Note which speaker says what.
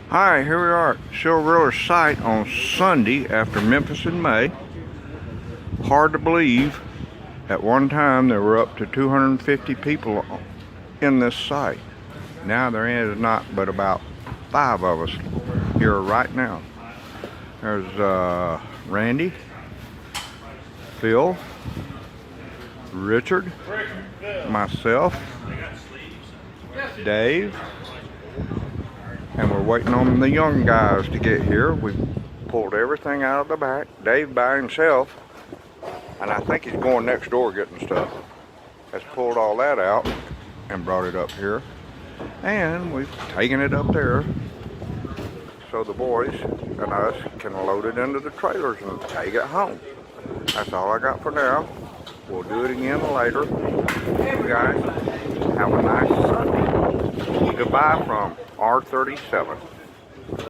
Speaker 1: Hi, here we are at Silver site on Sunday after Memphis in May. Hard to believe, at one time there were up to 250 people in this site. Now there is not but about 5 of us here right now. There's Randy, Phil, Richard, myself, Dave, and we're waiting on the young guys to get here. We pulled everything out of the back. Dave by himself, and I think he's going next door getting stuff, has pulled all that out and brought it up here. And we've taken it up there so the boys and us can load it into the trailers and take it home. That's all I got for now. We'll do it again later. You guys have a nice Sunday. Goodbye from R37.